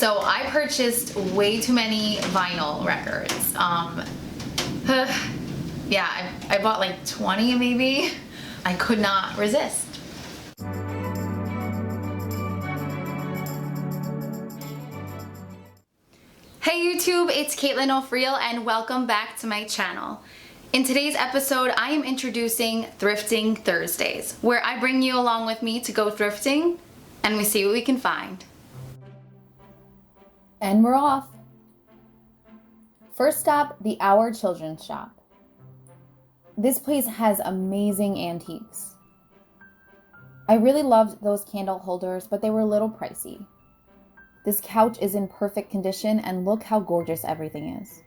So I purchased way too many vinyl records. Yeah, I bought like 20 maybe. I could not resist. Hey YouTube, it's Katelyn and welcome back to my channel. In today's episode, I am introducing Thrifting Thursdays, where I bring you along with me to go thrifting and we see what we can find. And we're off. First stop, the Our Children's Shop. This place has amazing antiques. I really loved those candle holders, but they were a little pricey. This couch is in perfect condition, and look how gorgeous everything is.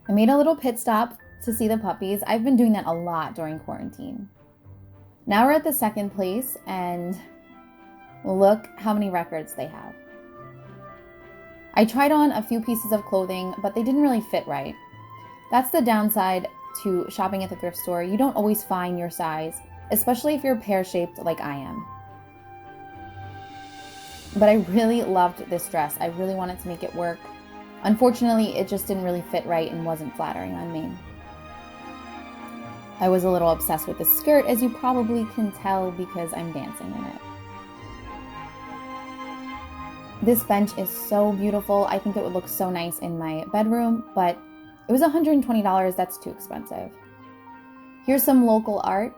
I made a little pit stop to see the puppies. I've been doing that a lot during quarantine. Now we're at the second place, and look how many records they have. I tried on a few pieces of clothing, but they didn't really fit right. That's the downside to shopping at the thrift store. You don't always find your size, especially if you're pear-shaped like I am. But I really loved this dress. I really wanted to make it work. Unfortunately, it just didn't really fit right and wasn't flattering on me. I was a little obsessed with the skirt, as you probably can tell because I'm dancing in it. This bench is so beautiful. I think it would look so nice in my bedroom, but it was $120. That's too expensive. Here's some local art.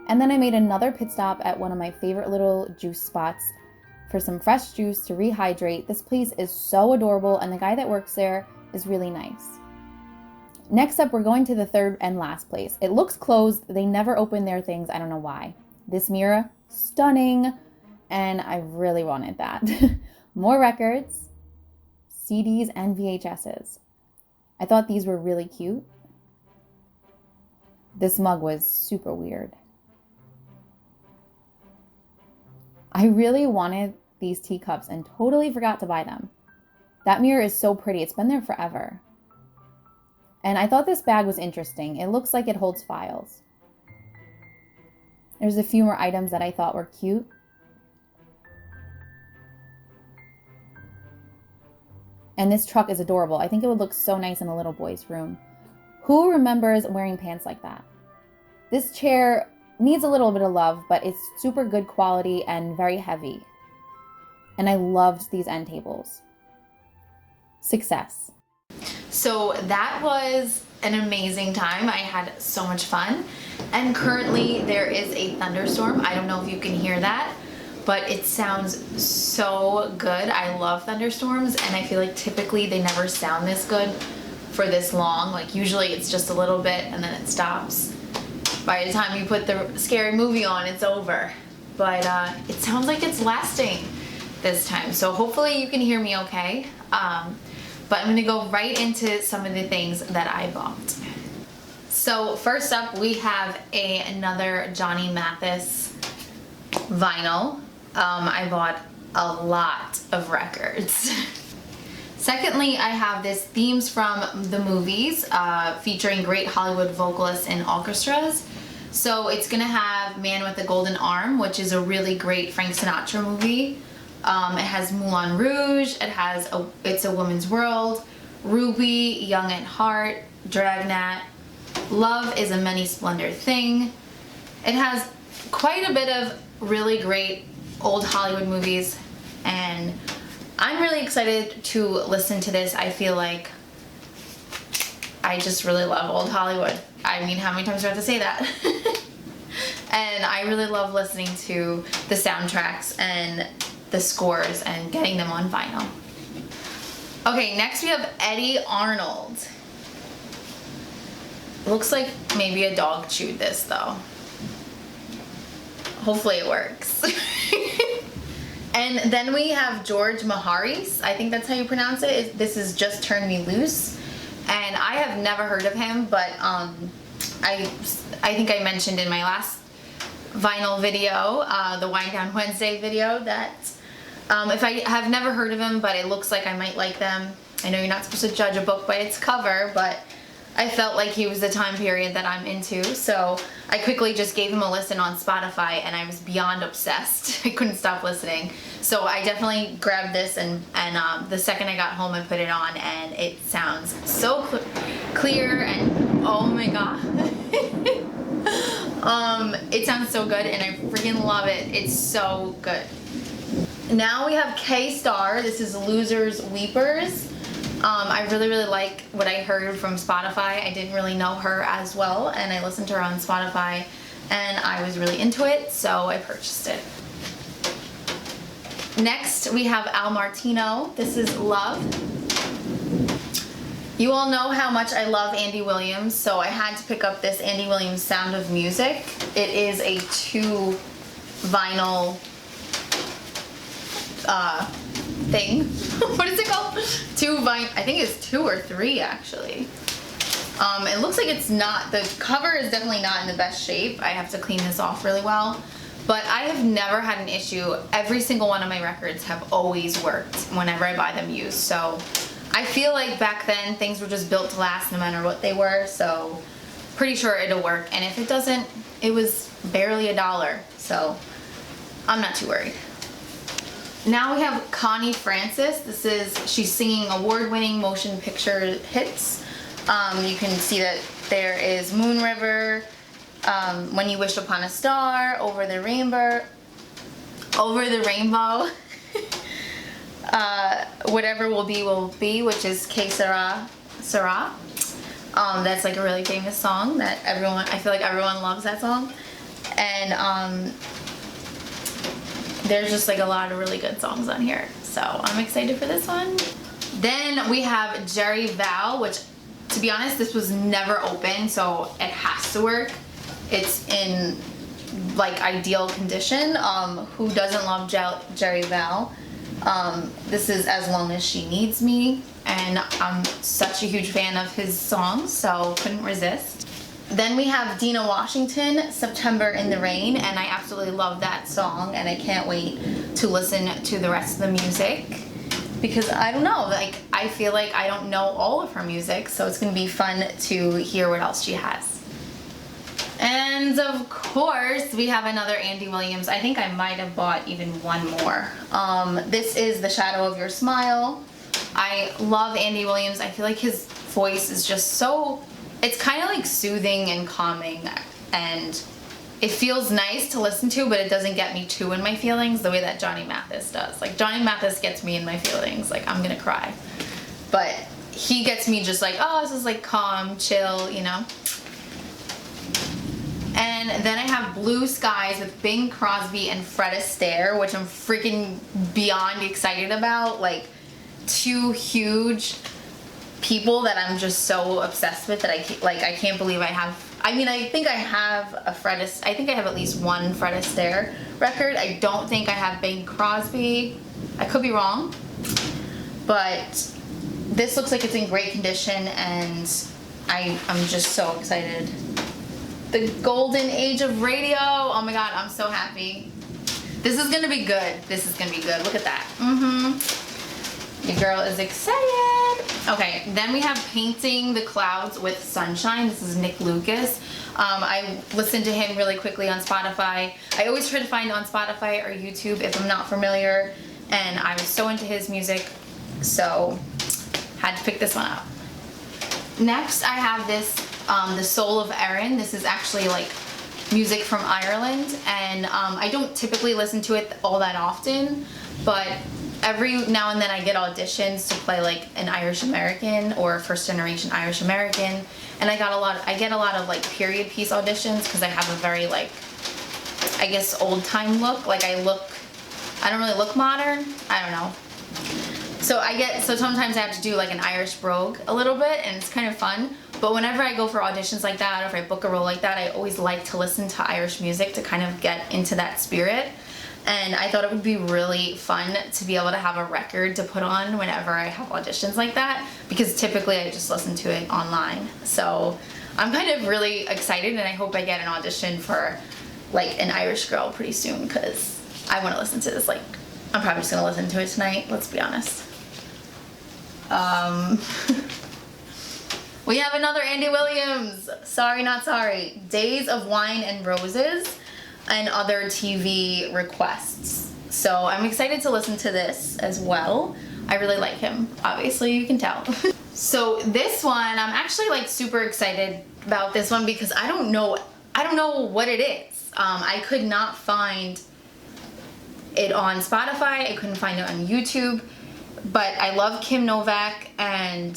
And then I made another pit stop at one of my favorite little juice spots for some fresh juice to rehydrate. This place is so adorable, and the guy that works there is really nice. Next up, we're going to the third and last place. It looks closed. They never open their things. I don't know why. This mirror, stunning, and I really wanted that. More records, CDs, and VHSs. I thought these were really cute. This mug was super weird. I really wanted these teacups and totally forgot to buy them. That mirror is so pretty. It's been there forever. And I thought this bag was interesting. It looks like it holds files. There's a few more items that I thought were cute. And this truck is adorable. I think it would look so nice in a little boy's room. Who remembers wearing pants like that? This chair needs a little bit of love, but it's super good quality and very heavy. And I loved these end tables. Success. So that was an amazing time. I had so much fun. And currently there is a thunderstorm. I don't know if you can hear that, but it sounds so good. I love thunderstorms, and I feel like typically they never sound this good for this long. Like usually it's just a little bit and then it stops. By the time you put the scary movie on, it's over. But it sounds like it's lasting this time. So hopefully you can hear me okay. But I'm gonna go right into some of the things that I bought. So first up, we have another Johnny Mathis vinyl. I bought a lot of records. Secondly, I have this Themes from the Movies featuring great Hollywood vocalists and orchestras. So it's gonna have Man with the Golden Arm, which is a really great Frank Sinatra movie. It has Moulin Rouge, It's a Woman's World, Ruby, Young at Heart, Dragnet, Love is a Many Splendor Thing. It has quite a bit of really great old Hollywood movies, and I'm really excited to listen to this. I feel like I just really love old Hollywood. I mean, how many times do I have to say that? And I really love listening to the soundtracks and the scores and getting them on vinyl. Okay, next we have Eddie Arnold. Looks like maybe a dog chewed this though. Hopefully it works. And then we have George Maharis. I think that's how you pronounce it. This is Just Turn Me Loose. And I have never heard of him, but I think I mentioned in my last vinyl video, the Wind Down Wednesday video, that if I have never heard of him, but it looks like I might like them. I know you're not supposed to judge a book by its cover, but I felt like he was the time period that I'm into, so I quickly just gave him a listen on Spotify, and I was beyond obsessed. I couldn't stop listening. So I definitely grabbed this, and the second I got home, I put it on, and it sounds so clear, and oh my god. It sounds so good, and I freaking love it. It's so good. Now we have K-Star. This is Losers Weepers. I really like what I heard from Spotify. I didn't really know her as well, and I listened to her on Spotify, and I was really into it, so I purchased it. Next, we have Al Martino. This is Love. You all know how much I love Andy Williams, so I had to pick up this Andy Williams Sound of Music. It is a 2 vinyl thing. What is it called? I think it's 2 or 3 actually. It looks like it's not, the cover is definitely not in the best shape. I have to clean this off really well. But I have never had an issue. Every single one of my records have always worked whenever I buy them used. So I feel like back then things were just built to last no matter what they were. So pretty sure it'll work. And if it doesn't, it was barely $1. So I'm not too worried. Now we have Connie Francis. She's singing award-winning motion picture hits. You can see that there is Moon River, When You Wish Upon a Star, Over the Rainbow, Whatever Will Be, which is Que Sera. That's like a really famous song that I feel like everyone loves that song. And there's just like a lot of really good songs on here. So I'm excited for this one. Then we have Jerry Val, which to be honest, this was never open, so it has to work. It's in like ideal condition. Who doesn't love Jerry Val? This is As Long As She Needs Me, and I'm such a huge fan of his songs, so couldn't resist. Then we have Dina Washington, September in the Rain, and I absolutely love that song, and I can't wait to listen to the rest of the music, because I don't know, like I feel like I don't know all of her music, so it's gonna be fun to hear what else she has. And of course, we have another Andy Williams. I think I might have bought even one more. This is The Shadow of Your Smile. I love Andy Williams. I feel like his voice is just so, it's kind of like soothing and calming, and it feels nice to listen to, but it doesn't get me too in my feelings the way that Johnny Mathis does. Like Johnny Mathis gets me in my feelings, like I'm gonna cry. But he gets me just like, oh, this is like calm, chill, you know? And then I have Blue Skies with Bing Crosby and Fred Astaire, which I'm freaking beyond excited about. Like 2 huge people that I'm just so obsessed with that I can't believe I have. I mean, I think I have I think I have at least one Fred Astaire record. I don't think I have Bing Crosby. I could be wrong, but this looks like it's in great condition, and I'm just so excited. The golden age of radio. Oh my god, I'm so happy. This is gonna be good. This is gonna be good. Look at that. Your girl is excited. Okay, then we have Painting the Clouds with Sunshine. This is Nick Lucas. I listened to him really quickly on Spotify. I always try to find on Spotify or YouTube if I'm not familiar, and I was so into his music, so had to pick this one up. Next, I have this, The Soul of Erin. This is actually like music from Ireland, and I don't typically listen to it all that often, but every now and then I get auditions to play like an Irish American or first generation Irish American, and I get a lot of like period piece auditions because I have a very like, I guess, old time look. Like I don't really look modern. I don't know. So sometimes I have to do like an Irish brogue a little bit, and it's kind of fun. But whenever I go for auditions like that, or if I book a role like that, I always like to listen to Irish music to kind of get into that spirit. And I thought it would be really fun to be able to have a record to put on whenever I have auditions like that, because typically I just listen to it online. So I'm kind of really excited, and I hope I get an audition for like an Irish girl pretty soon, because I want to listen to this. Like, I'm probably just going to listen to it tonight, let's be honest. We have another Andy Williams. Sorry, not sorry. Days of Wine and Roses and other TV requests. So I'm excited to listen to this as well. I really like him. Obviously, you can tell. So this one, I'm actually like super excited about this one because I don't know what it is. I could not find it on Spotify. I couldn't find it on YouTube. But I love Kim Novak, and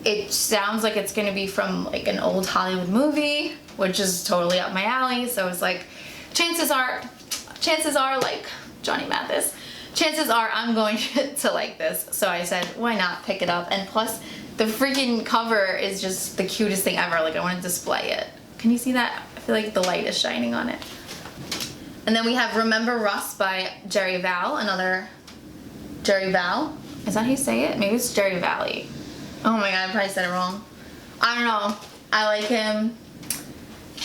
it sounds like it's gonna be from like an old Hollywood movie, which is totally up my alley. So it's like, chances are like Johnny Mathis, chances are I'm going to like this. So I said, why not pick it up? And plus, the freaking cover is just the cutest thing ever. Like, I want to display it. Can you see that? I feel like the light is shining on it. And then we have Remember Russ by Jerry Val, another Jerry Val. Is that how you say it? Maybe it's Jerry Valley. Oh my god, I probably said it wrong. I don't know. I like him.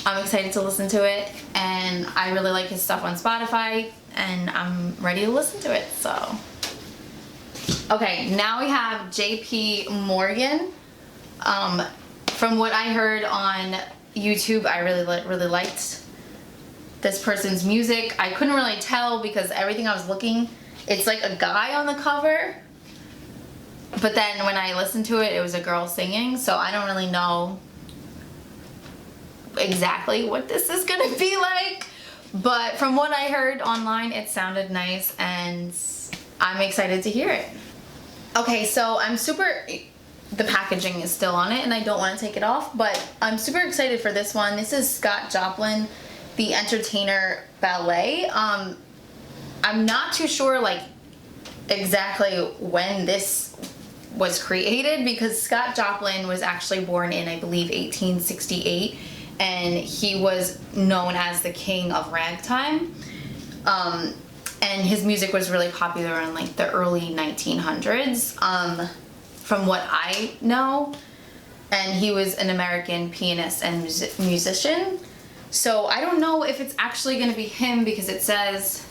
I'm excited to listen to it, and I really like his stuff on Spotify, and I'm ready to listen to it, so. Okay, now we have JP Morgan. From what I heard on YouTube, I really liked this person's music. I couldn't really tell because everything I was looking, it's like a guy on the cover. But then when I listened to it, it was a girl singing, so I don't really know exactly what this is gonna be like. But from what I heard online, it sounded nice, and I'm excited to hear it. Okay, so the packaging is still on it, and I don't want to take it off, but I'm super excited for this one. This is Scott Joplin, The Entertainer Ballet. I'm not too sure like exactly when this was created, because Scott Joplin was actually born in, I believe, 1868, and he was known as the king of ragtime. And his music was really popular in like the early 1900s, from what I know. And he was an American pianist and musician. So I don't know if it's actually going to be him, because it says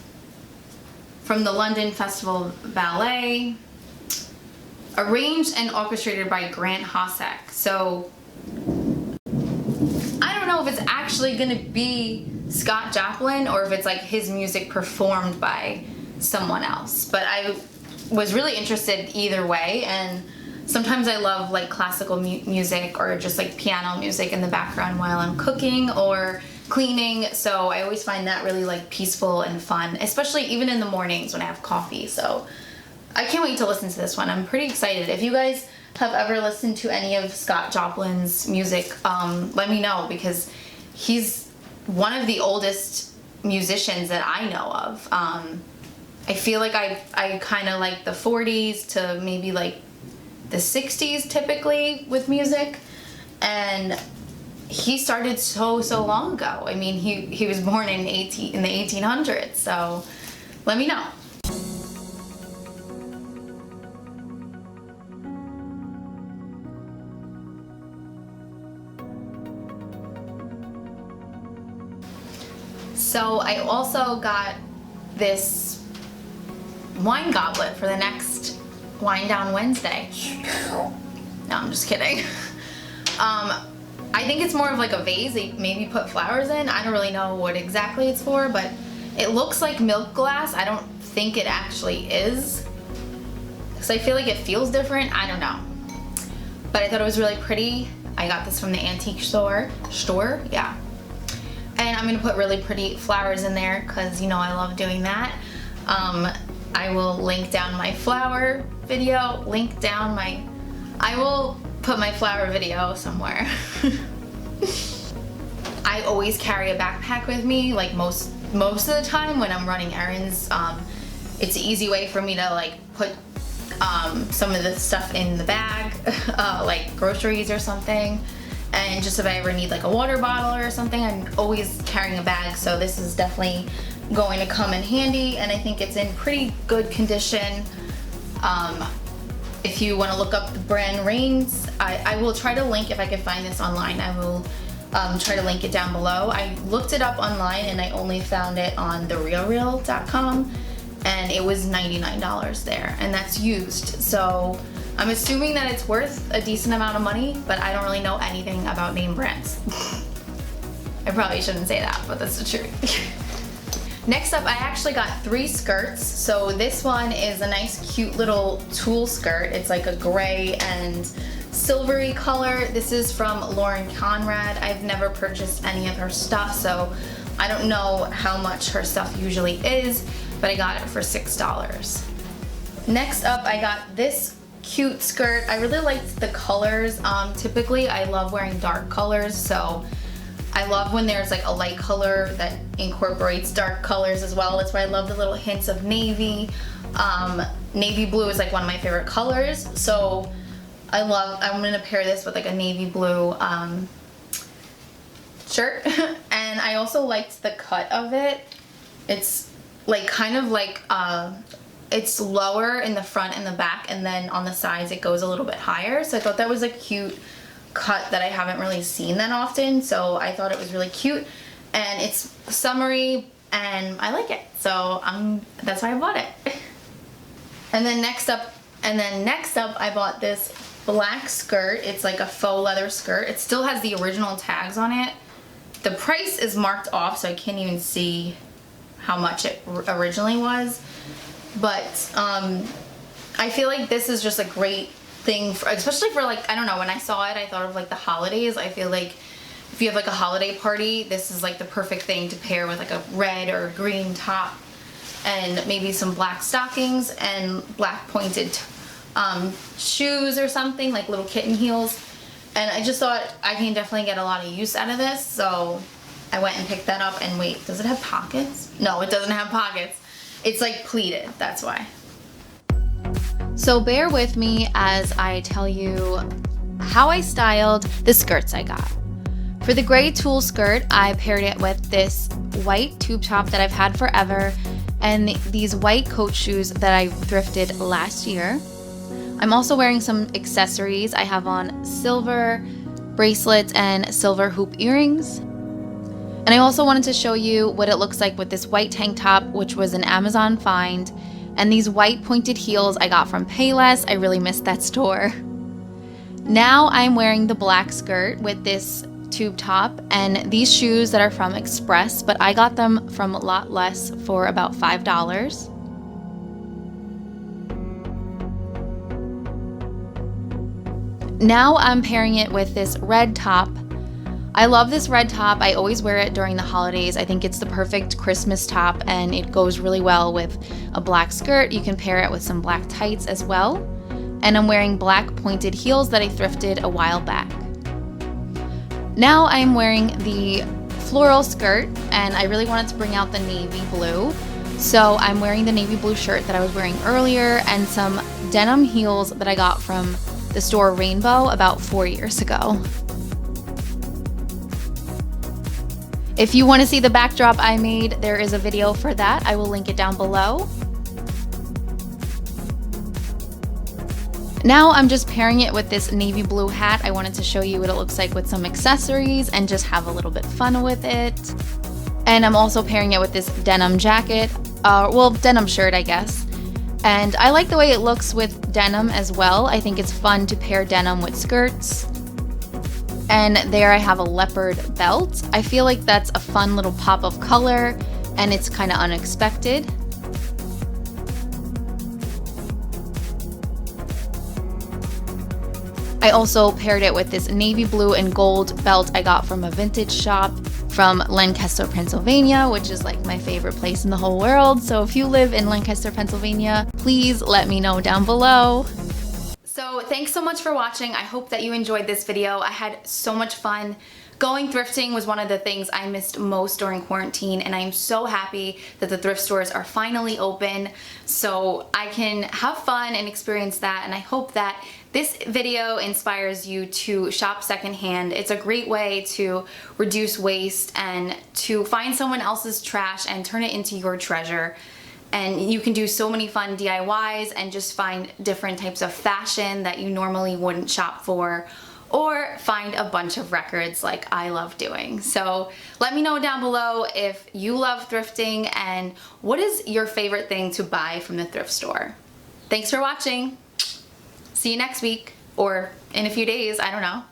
from the London Festival Ballet, arranged and orchestrated by Grant Hossack. So I don't know if it's actually going to be Scott Joplin or if it's like his music performed by someone else. But I was really interested either way, and sometimes I love like classical music or just like piano music in the background while I'm cooking or cleaning, so I always find that really like peaceful and fun, especially even in the mornings when I have coffee. So I can't wait to listen to this one. I'm pretty excited. If you guys have ever listened to any of Scott Joplin's music, let me know, because he's one of the oldest musicians that I know of. I feel like I kind of like the 40s to maybe like the 60s typically with music, and he started so long ago. I mean, he was born in the 1800s, so let me know. So I also got this wine goblet for the next Wine Down Wednesday. No, I'm just kidding. I think it's more of like a vase they maybe put flowers in. I don't really know what exactly it's for, but it looks like milk glass. I don't think it actually is, because I feel like it feels different. I don't know. But I thought it was really pretty. I got this from the antique store, yeah. And I'm gonna put really pretty flowers in there because, you know, I love doing that. I will link down my flower video, I will put my flower video somewhere. I always carry a backpack with me, like most of the time when I'm running errands. It's an easy way for me to like put some of the stuff in the bag, like groceries or something. And just if I ever need like a water bottle or something, I'm always carrying a bag. So this is definitely going to come in handy, and I think it's in pretty good condition. If you want to look up the brand Reigns, I will try to link, if I can find this online, I will try to link it down below. I looked it up online and I only found it on therealreal.com, and it was $99 there, and that's used. So I'm assuming that it's worth a decent amount of money, but I don't really know anything about name brands. I probably shouldn't say that, but that's the truth. Next up, I actually got 3 skirts. So this one is a nice, cute little tulle skirt. It's like a gray and silvery color. This is from Lauren Conrad. I've never purchased any of her stuff, so I don't know how much her stuff usually is, but I got it for $6. Next up, I got this cute skirt. I really liked the colors. Typically, I love wearing dark colors, so I love when there's like a light color that incorporates dark colors as well. That's why I love the little hints of navy. Navy blue is like one of my favorite colors, so I'm gonna pair this with like a navy blue shirt. And I also liked the cut of it. It's like kind of like it's lower in the front and the back, and then on the sides it goes a little bit higher. So I thought that was a cute cut that I haven't really seen that often. So I thought it was really cute, and it's summery and I like it. So that's why I bought it. And then next up I bought this black skirt. It's like a faux leather skirt. It still has the original tags on it. The price is marked off, so I can't even see how much it originally was. But I feel like this is just a great thing, especially for like, I don't know, when I saw it, I thought of like the holidays. I feel like if you have like a holiday party, this is like the perfect thing to pair with like a red or green top and maybe some black stockings and black pointed shoes or something, like little kitten heels. And I just thought I can definitely get a lot of use out of this, so I went and picked that up. And wait, does it have pockets? No, it doesn't have pockets. It's like pleated, that's why. So bear with me as I tell you how I styled the skirts I got. For the gray tulle skirt, I paired it with this white tube top that I've had forever and these white coat shoes that I thrifted last year. I'm also wearing some accessories. I have on silver bracelets and silver hoop earrings. And I also wanted to show you what it looks like with this white tank top, which was an Amazon find, and these white pointed heels I got from Payless. I really missed that store. Now I'm wearing the black skirt with this tube top and these shoes that are from Express, but I got them from a lot less for about $5. Now I'm pairing it with this red top. I love this red top. I always wear it during the holidays. I think it's the perfect Christmas top, and it goes really well with a black skirt. You can pair it with some black tights as well. And I'm wearing black pointed heels that I thrifted a while back. Now I'm wearing the floral skirt, and I really wanted to bring out the navy blue. So I'm wearing the navy blue shirt that I was wearing earlier and some denim heels that I got from the store Rainbow about 4 years ago. If you want to see the backdrop I made, there is a video for that. I will link it down below. Now I'm just pairing it with this navy blue hat. I wanted to show you what it looks like with some accessories and just have a little bit fun with it. And I'm also pairing it with this denim jacket, well, denim shirt, I guess. And I like the way it looks with denim as well. I think it's fun to pair denim with skirts. And there I have a leopard belt. I feel like that's a fun little pop of color, and it's kind of unexpected. I also paired it with this navy blue and gold belt I got from a vintage shop from Lancaster, Pennsylvania, which is like my favorite place in the whole world. So if you live in Lancaster, Pennsylvania, please let me know down below. So thanks so much for watching. I hope that you enjoyed this video. I had so much fun. Going thrifting was one of the things I missed most during quarantine, and I'm so happy that the thrift stores are finally open so I can have fun and experience that. And I hope that this video inspires you to shop secondhand. It's a great way to reduce waste and to find someone else's trash and turn it into your treasure. And you can do so many fun DIYs and just find different types of fashion that you normally wouldn't shop for, or find a bunch of records like I love doing. So let me know down below if you love thrifting and what is your favorite thing to buy from the thrift store. Thanks for watching. see you next week or in a few days. I don't know.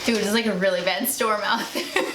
Dude, it's like a really bad storm out there.